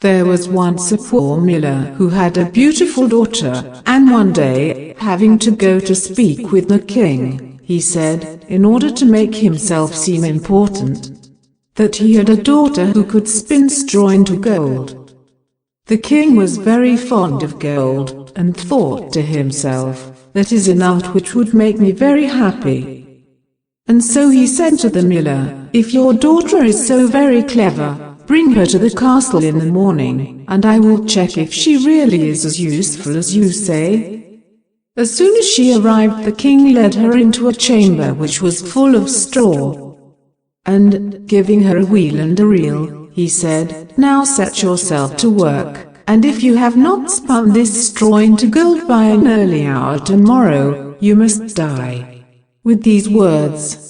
There was once a poor miller who had a beautiful daughter, and one day, having to go to speak with the king, he said, in order to make himself seem important, that he had a daughter who could spin straw into gold. The king was very fond of gold, and thought to himself, that is an art which would make me very happy. And so he said to the miller, if your daughter is so very clever, bring her to the castle in the morning, and I will check if she really is as useful as you say. As soon as she arrived, the king led her into a chamber which was full of straw. And, giving her a wheel and a reel, he said, now set yourself to work, and if you have not spun this straw into gold by an early hour tomorrow, you must die. With these words,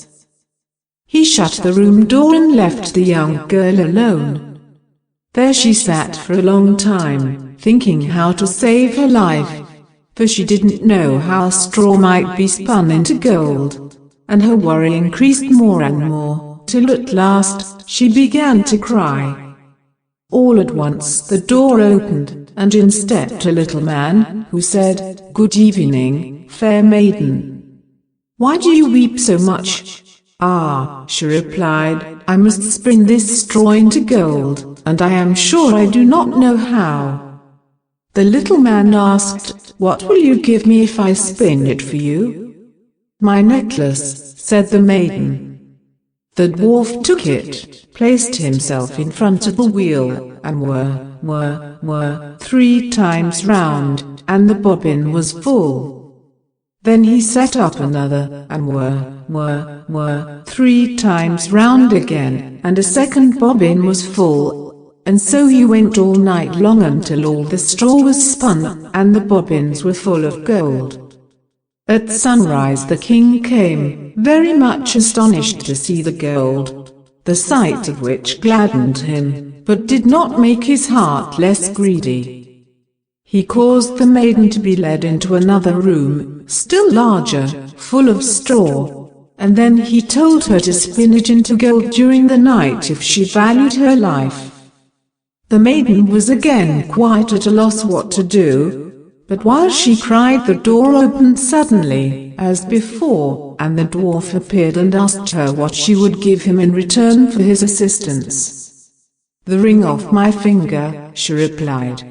he shut the room door and left the young girl alone. There she sat for a long time, thinking how to save her life, for she didn't know how straw might be spun into gold, and her worry increased more and more, till at last, she began to cry. All at once the door opened, and in stepped a little man, who said, "Good evening, fair maiden. Why do you weep so much?" "Ah," she replied, "I must spin this straw into gold, and I am sure I do not know how." The little man asked, "What will you give me if I spin it for you?" "My necklace," said the maiden. The dwarf took it, placed himself in front of the wheel, and whirr 3 times round, and the bobbin was full. Then he set up another, and whirr 3 times round again, and a second bobbin was full, and so he went all night long until all the straw was spun, and the bobbins were full of gold. At sunrise the king came, very much astonished to see the gold, the sight of which gladdened him, but did not make his heart less greedy. He caused the maiden to be led into another room, still larger, full of straw, and then he told her to spin it into gold during the night if she valued her life. The maiden was again quite at a loss what to do, but while she cried the door opened suddenly, as before, and the dwarf appeared and asked her what she would give him in return for his assistance. "The ring off my finger," she replied.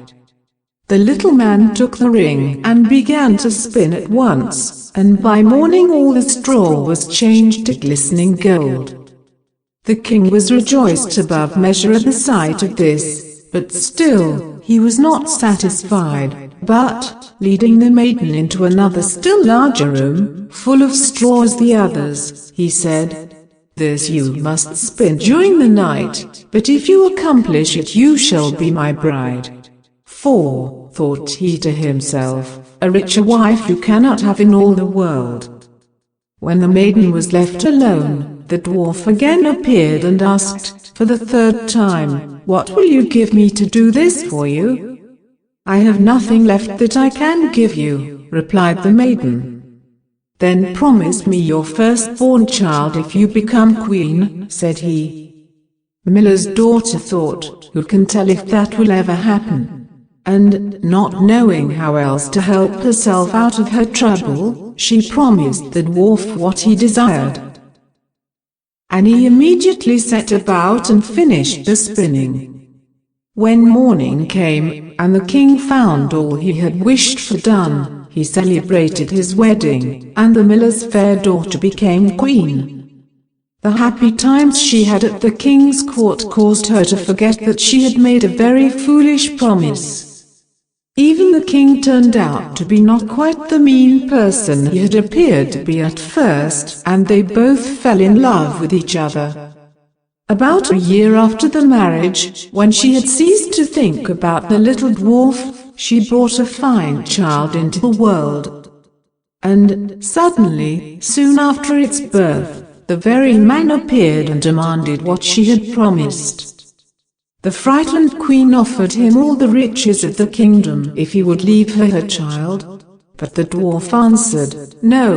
The little man took the ring and began to spin at once, and by morning all the straw was changed to glistening gold. The king was rejoiced above measure at the sight of this, but still, he was not satisfied, but, leading the maiden into another still larger room, full of straw as the others, he said, "This you must spin during the night, but if you accomplish it you shall be my bride. For, thought he to himself, a richer wife you cannot have in all the world." When the maiden was left alone, the dwarf again appeared and asked, for the 3rd time, "What will you give me to do this for you?" "I have nothing left that I can give you," replied the maiden. "Then promise me your firstborn child if you become queen," said he. The miller's daughter thought, "Who can tell if that will ever happen?" And, not knowing how else to help herself out of her trouble, she promised the dwarf what he desired. And he immediately set about and finished the spinning. When morning came, and the king found all he had wished for done, he celebrated his wedding, and the miller's fair daughter became queen. The happy times she had at the king's court caused her to forget that she had made a very foolish promise. Even the king turned out to be not quite the mean person he had appeared to be at first, and they both fell in love with each other. About a year after the marriage, when she had ceased to think about the little dwarf, she brought a fine child into the world. And, suddenly, soon after its birth, the very man appeared and demanded what she had promised. The frightened queen offered him all the riches of the kingdom if he would leave her her child, but the dwarf answered, "No,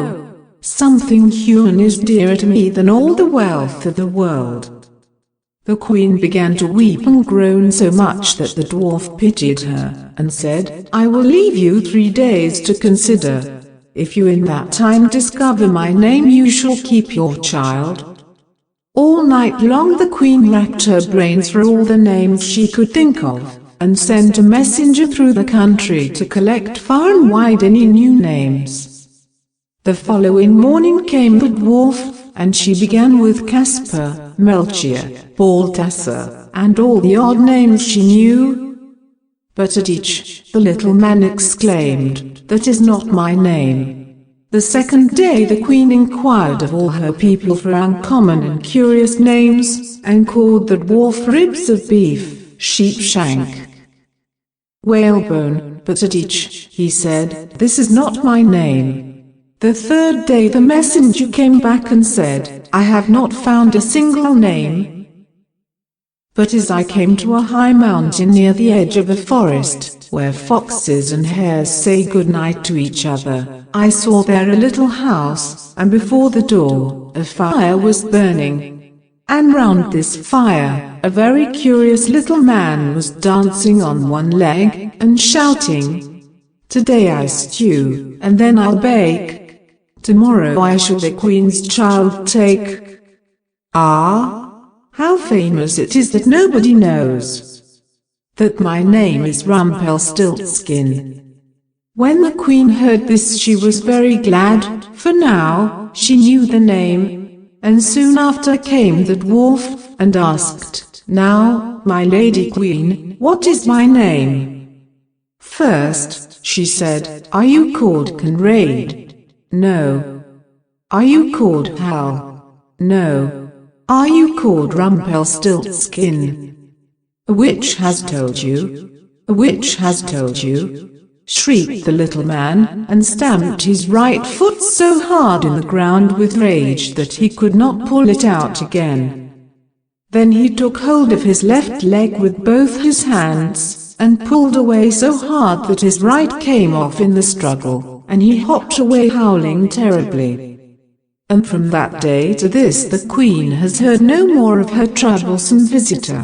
something human is dearer to me than all the wealth of the world." The queen began to weep and groan so much that the dwarf pitied her, and said, "I will leave you 3 days to consider. If you in that time discover my name, you shall keep your child." All night long the queen racked her brains for all the names she could think of, and sent a messenger through the country to collect far and wide any new names. The following morning came the dwarf, and she began with Caspar, Melchior, Balthasar, and all the odd names she knew. But at each, the little man exclaimed, "That is not my name." The second day the queen inquired of all her people for uncommon and curious names, and called the dwarf Ribs of Beef, Sheepshank, Whalebone, but at each, he said, "This is not my name." The third day the messenger came back and said, "I have not found a single name. But as I came to a high mountain near the edge of a forest, where foxes and hares say good night to each other, I saw there a little house, and before the door, a fire was burning. And round this fire, a very curious little man was dancing on one leg, and shouting, 'Today I stew, and then I'll bake. Tomorrow I shall the queen's child take.' Ah, how famous it is that nobody knows that my name is Rumpelstiltskin." When the queen heard this she was very glad, for now she knew the name. And soon after came the dwarf, and asked, "Now, my lady queen, what is my name?" "First," she said, "are you called Conrad?" "No." "Are you called Hal?" "No." "Are you called Rumpelstiltskin?" "A witch has told you." "A witch has told you," shrieked the little man, and stamped his right foot so hard in the ground with rage that he could not pull it out again. Then he took hold of his left leg with both his hands, and pulled away so hard that his right came off in the struggle, and he hopped away howling terribly. And from that day to this the queen has heard no more of her troublesome visitor.